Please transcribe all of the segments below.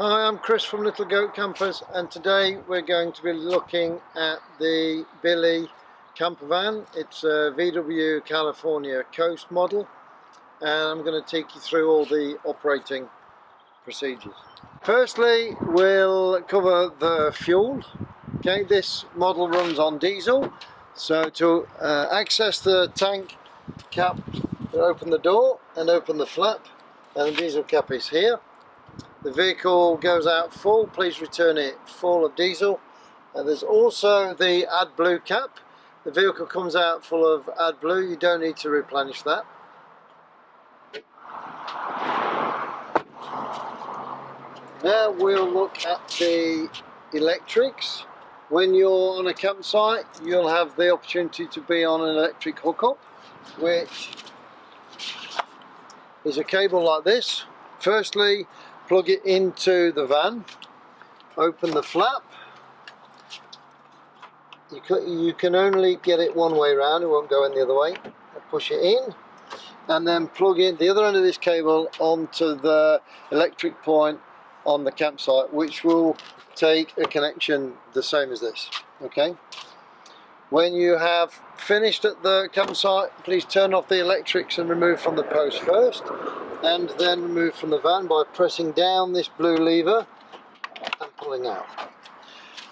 Hi, I'm Chris from Little Goat Campers, and today we're going to be looking at the Billy camper van. It's a VW California Coast model, and I'm going to take you through all the operating procedures. Firstly, we'll cover the fuel. Okay, this model runs on diesel, so to access the tank cap, open the door and open the flap, and the diesel cap is here. The vehicle goes out full, please return it full of diesel. And there's also the AdBlue cap. The vehicle comes out full of AdBlue, you don't need to replenish that. Now we'll look at the electrics. When you're on a campsite, you'll have the opportunity to be on an electric hookup, which is a cable like this. Firstly, plug it into the van, open the flap. You can only get it one way around, it won't go in the other way. Push it in and then plug in the other end of this cable onto the electric point on the campsite, which will take a connection the same as this. Okay. When you have finished at the campsite, please turn off the electrics and remove from the post first, and then remove from the van by pressing down this blue lever and pulling out.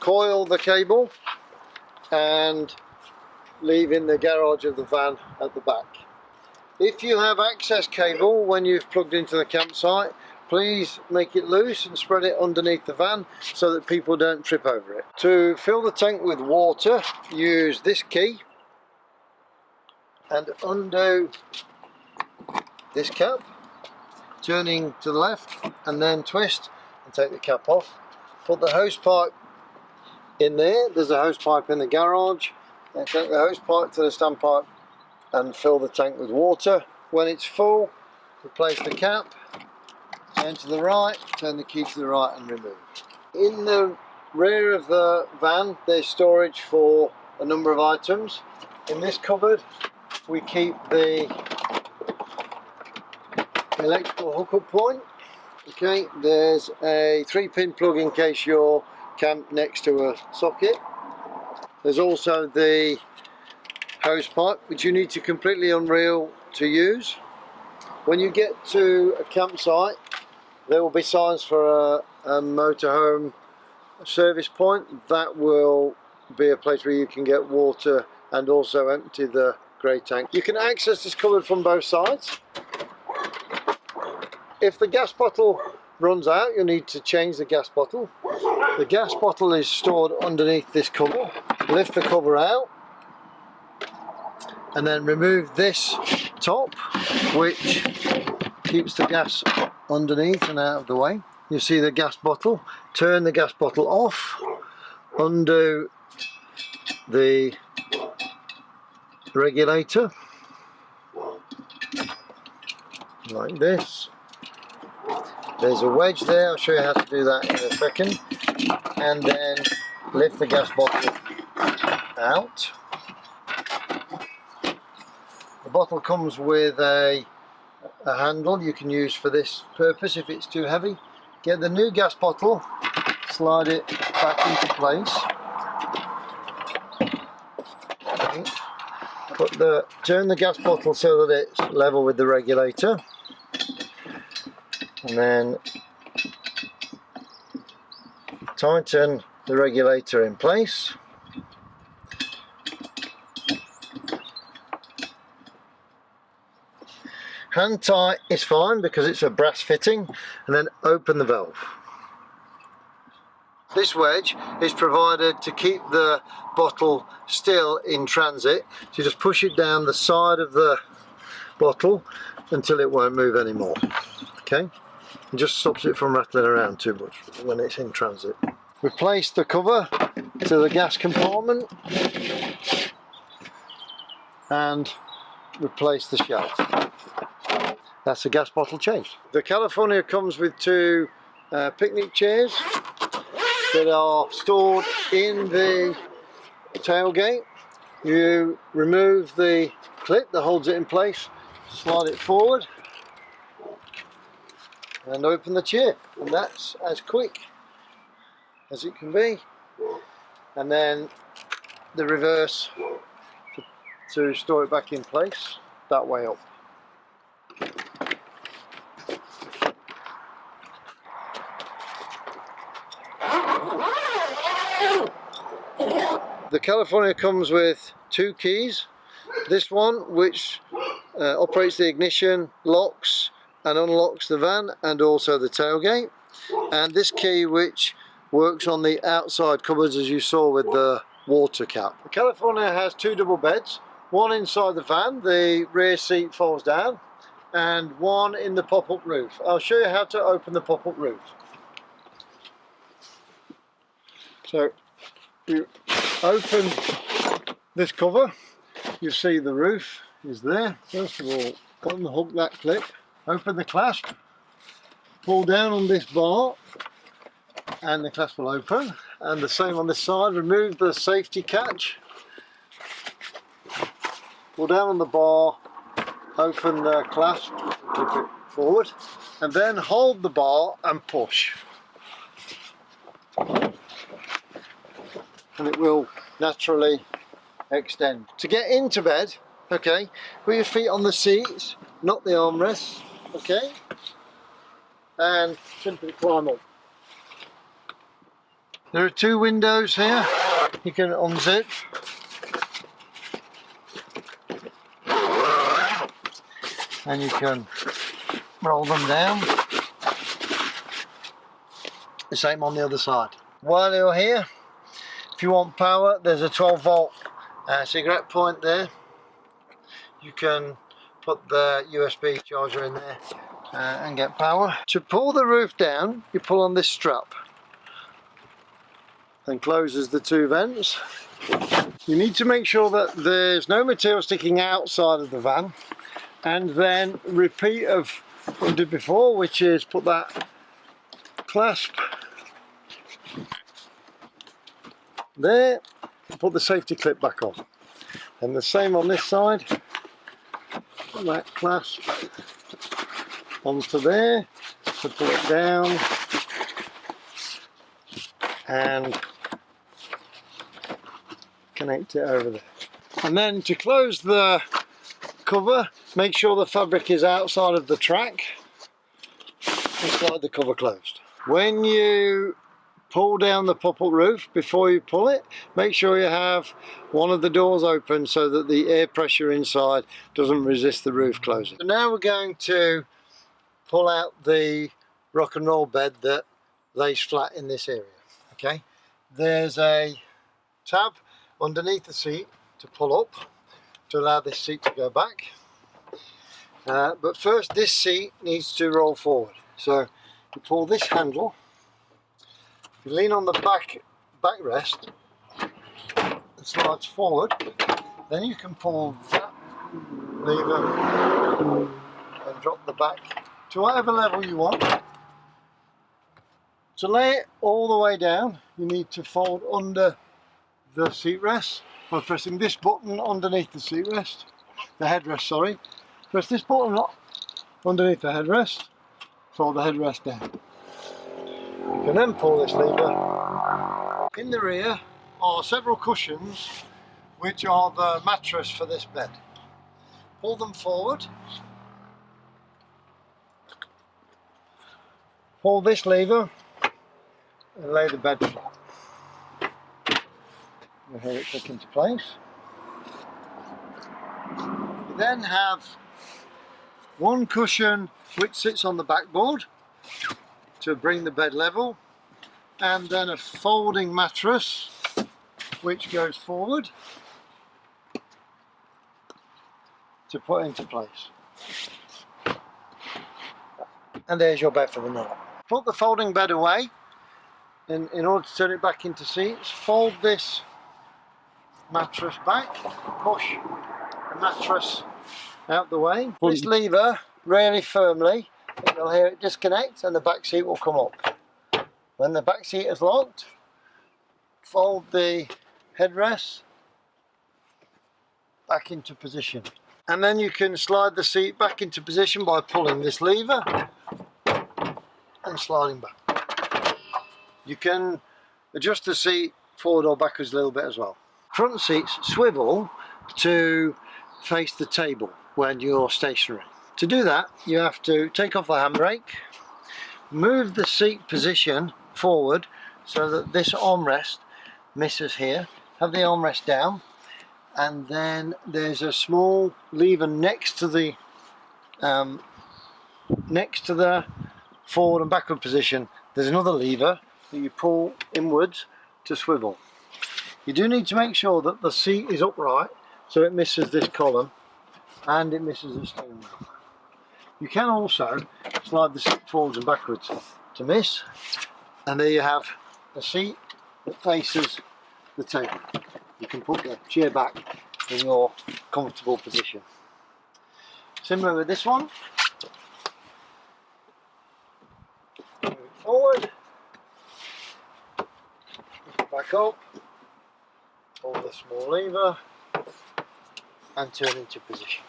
Coil the cable and leave in the garage of the van at the back. If you have access cable when you've plugged into the campsite, please make it loose and spread it underneath the van so that people don't trip over it. To fill the tank with water, use this key and undo this cap, turning to the left, and then twist and take the cap off. Put the hose pipe in there. There's a hose pipe in the garage. And take the hose pipe to the standpipe and fill the tank with water. When it's full, replace the cap, turn to the right, turn the key to the right and remove. In the rear of the van there's storage for a number of items. In this cupboard we keep the electrical hookup point. Okay, there's a 3-pin plug in case you're camped next to a socket. There's also the hose pipe, which you need to completely unreel to use. When you get to a campsite, there will be signs for a motorhome service point. That will be a place where you can get water and also empty the grey tank. You can access this cupboard from both sides. If the gas bottle runs out, you'll need to change the gas bottle. The gas bottle is stored underneath this cover. Lift the cover out and then remove this top, which keeps the gas underneath and out of the way. You see the gas bottle. Turn the gas bottle off, undo the regulator like this. There's a wedge there, I'll show you how to do that in a second. And then lift the gas bottle out. The bottle comes with a handle you can use for this purpose if it's too heavy. Get the new gas bottle, slide it back into place. Okay. Turn the gas bottle so that it's level with the regulator, and then tighten the regulator in place. Hand tight is fine because it's a brass fitting, and then open the valve. This wedge is provided to keep the bottle still in transit, so you just push it down the side of the bottle until it won't move anymore. Okay, and just stops it from rattling around too much when it's in transit. Replace the cover to the gas compartment and replace the shelf. That's the gas bottle changed. The California comes with 2 picnic chairs that are stored in the tailgate. You remove the clip that holds it in place, slide it forward, and open the chair, and that's as quick as it can be. And then the reverse to store it back in place, that way up. The California comes with 2 keys. This one, which operates the ignition, locks and unlocks the van and also the tailgate, and this key which works on the outside cupboards, as you saw with the water cap. The California has 2 double beds, one inside the van, the rear seat folds down, and one in the pop-up roof. I'll show you how to open the pop-up roof. So you open this cover, you see the roof is there. First of all, unhook that clip, open the clasp, pull down on this bar and the clasp will open, and the same on this side. Remove the safety catch, pull down on the bar, open the clasp, clip it forward, and then hold the bar and push, and it will naturally extend. To get into bed, okay, put your feet on the seats, not the armrests, okay, and simply climb up. There are 2 windows here. You can unzip and you can roll them down. The same on the other side. While you're here, if you want power, there's a 12-volt cigarette point there. You can put the USB charger in there and get power. To pull the roof down, you pull on this strap and closes the 2 vents. You need to make sure that there's no material sticking outside of the van, and then repeat of what we did before, which is put that clasp there, put the safety clip back on, and the same on this side. Put that clasp onto there to pull it down, and connect it over there. And then to close the cover, make sure the fabric is outside of the track and slide the cover closed. When you pull down the pop-up roof, before you pull it, make sure you have one of the doors open so that the air pressure inside doesn't resist the roof closing. So now we're going to pull out the rock and roll bed that lays flat in this area. Okay, there's a tab underneath the seat to pull up to allow this seat to go back, but first this seat needs to roll forward. So you pull this handle, you lean on the backrest, it slides forward, then you can pull that lever and drop the back to whatever level you want. To lay it all the way down, you need to fold under the seat rest by pressing this button underneath the seat rest, the headrest, sorry. Press this button underneath the headrest, fold the headrest down. You can then pull this lever. In the rear are several cushions which are the mattress for this bed. Pull them forward, pull this lever and lay the bed flat. You'll hear it click into place. You then have one cushion which sits on the backboard to bring the bed level, and then a folding mattress which goes forward to put into place. And there's your bed for the night. Put the folding bed away in order to turn it back into seats. Fold this mattress back, push the mattress out the way. Pull this lever really firmly, you'll hear it disconnect and the back seat will come up. When the back seat is locked, fold the headrest back into position. And then you can slide the seat back into position by pulling this lever and sliding back. You can adjust the seat forward or backwards a little bit as well. Front seats swivel to face the table when you're stationary. To do that, you have to take off the handbrake, move the seat position forward so that this armrest misses here, have the armrest down, and then there's a small lever next to the forward and backward position. There's another lever that you pull inwards to swivel. You do need to make sure that the seat is upright so it misses this column and it misses the steering wheel. You can also slide the seat forwards and backwards to miss, and there you have a seat that faces the table. You can put the chair back in your comfortable position. Similar with this one. Move it forward, back up, pull the small lever and turn into position.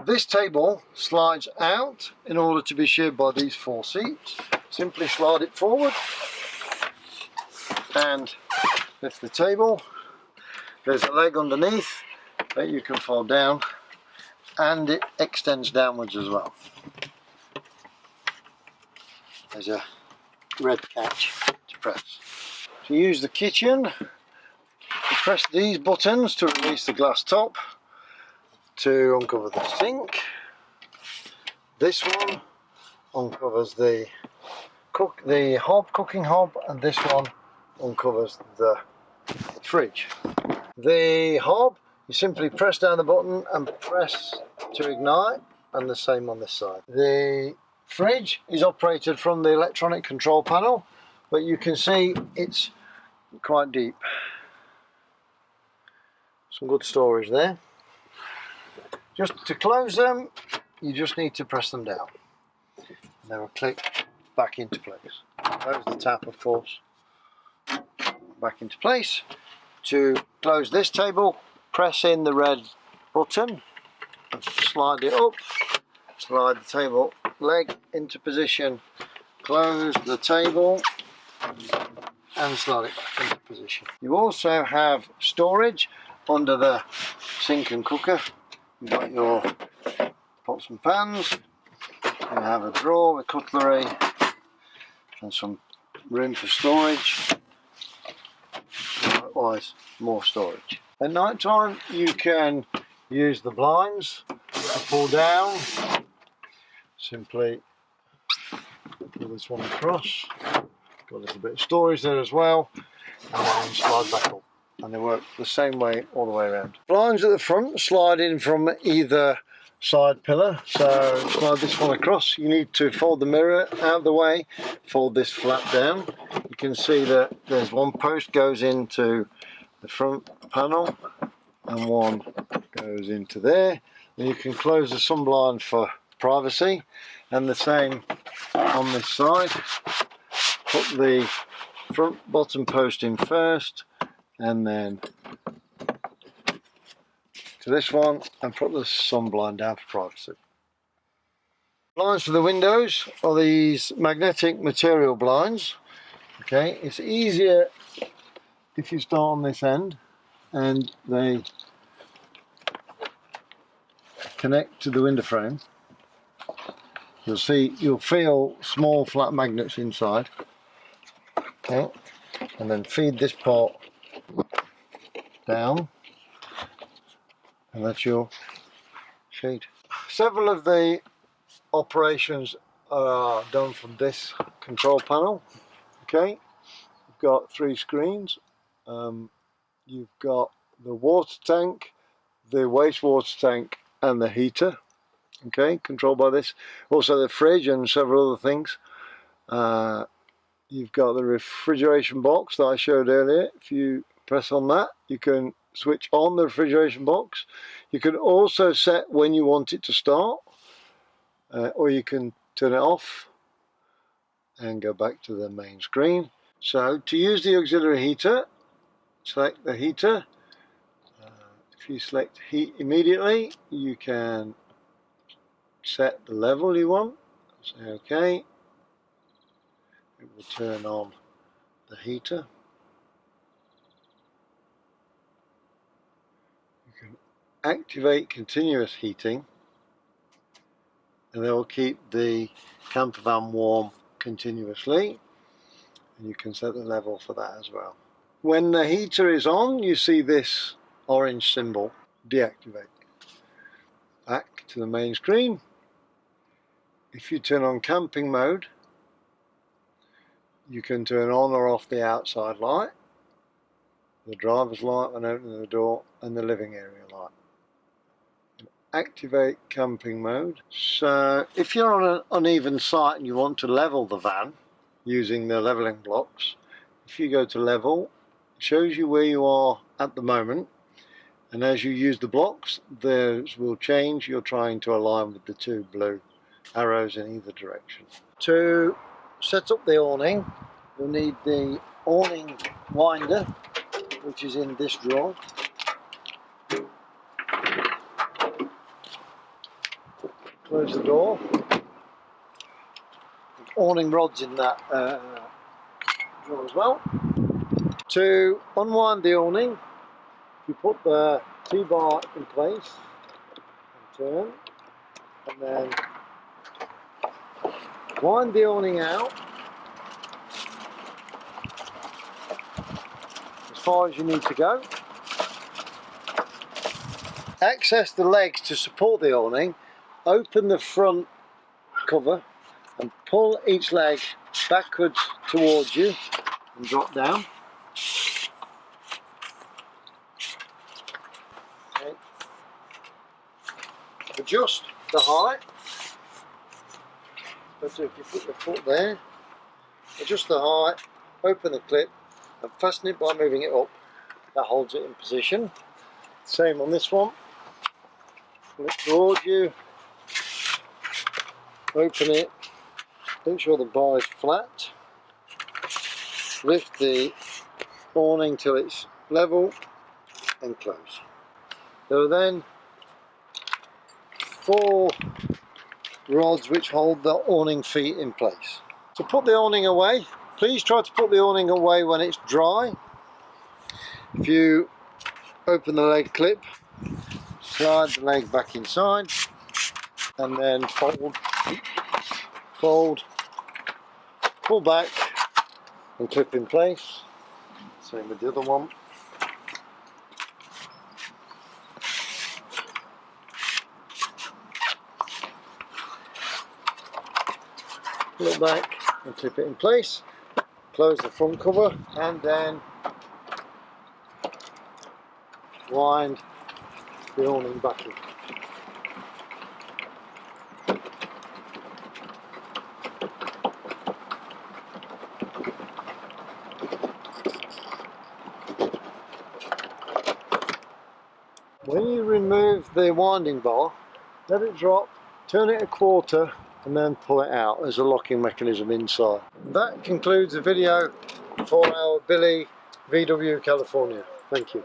This table slides out in order to be shared by these 4 seats. Simply slide it forward and lift the table. There's a leg underneath that you can fold down, and it extends downwards as well. There's a red catch to press. To use the kitchen, you press these buttons to release the glass top to uncover the sink. This one uncovers the cooking hob, and this one uncovers the fridge. The hob, you simply press down the button and press to ignite, and the same on this side. The fridge is operated from the electronic control panel, but you can see it's quite deep. Some good storage there. Just to close them, you just need to press them down. They will click back into place. Close the tap, of course, back into place. To close this table, press in the red button and slide it up. Slide the table leg into position, close the table and slide it back into position. You also have storage under the sink and cooker. You've got your pots and pans, you have a drawer with cutlery and some room for storage, and likewise more storage. At night time you can use the blinds to pull down. Simply pull this one across, got a little bit of storage there as well, and then slide back up. And they work the same way all the way around. Blinds at the front slide in from either side pillar, so slide this one across. You need to fold the mirror out of the way, fold this flat down. You can see that there's one post goes into the front panel and one goes into there. And you can close the sun blind for privacy, and the same on this side. Put the front bottom post in first, and then to this one, and put the sun blind down for privacy. Blinds for the windows are these magnetic material blinds. Okay, it's easier if you start on this end and they connect to the window frame. You'll feel small flat magnets inside. Okay, and then feed this part down, and that's your shade. Several of the operations are done from this control panel. Okay, you've got 3 screens. You've got the water tank, the wastewater tank, and the heater. Okay, controlled by this. Also the fridge and several other things. You've got the refrigeration box that I showed earlier. If you press on that, you can switch on the refrigeration box. You can also set when you want it to start, or you can turn it off and go back to the main screen. So to use the auxiliary heater, select the heater. If you select heat immediately, you can set the level you want. Say OK. it will turn on the heater. You can activate continuous heating, and that will keep the camper van warm continuously, and you can set the level for that as well. When the heater is on, you see this orange symbol, deactivate. Back to the main screen. If you turn on camping mode, you can turn on or off the outside light, the driver's light when opening the door, and the living area light. Activate camping mode. So if you're on an uneven site and you want to level the van using the leveling blocks, if you go to level, it shows you where you are at the moment, and as you use the blocks, those will change. You're trying to align with the two blue arrows in either direction. To set up the awning, you'll need the awning winder, which is in this drawer. Close the door. The awning rod's in that drawer as well. To unwind the awning, you put the T-bar in place and turn, and then wind the awning out as far as you need to go. Access the legs to support the awning, open the front cover and pull each leg backwards towards you and drop down. Okay. Adjust the height. So if you put the foot there, adjust the height, open the clip and fasten it by moving it up. That holds it in position. Same on this one. Pull it towards you, open it, make sure the bar is flat, lift the awning till it's level and close. There are then 4 rods which hold the awning feet in place. To put the awning away, please try to put the awning away when it's dry. If you open the leg clip, slide the leg back inside and then fold, pull back and clip in place. Same with the other one. Pull it back and clip it in place. Close the front cover and then wind the awning back in. When you remove the winding bar, let it drop, turn it a quarter and then pull it out. There's a locking mechanism inside. That concludes the video for our Billy VW California. Thank you.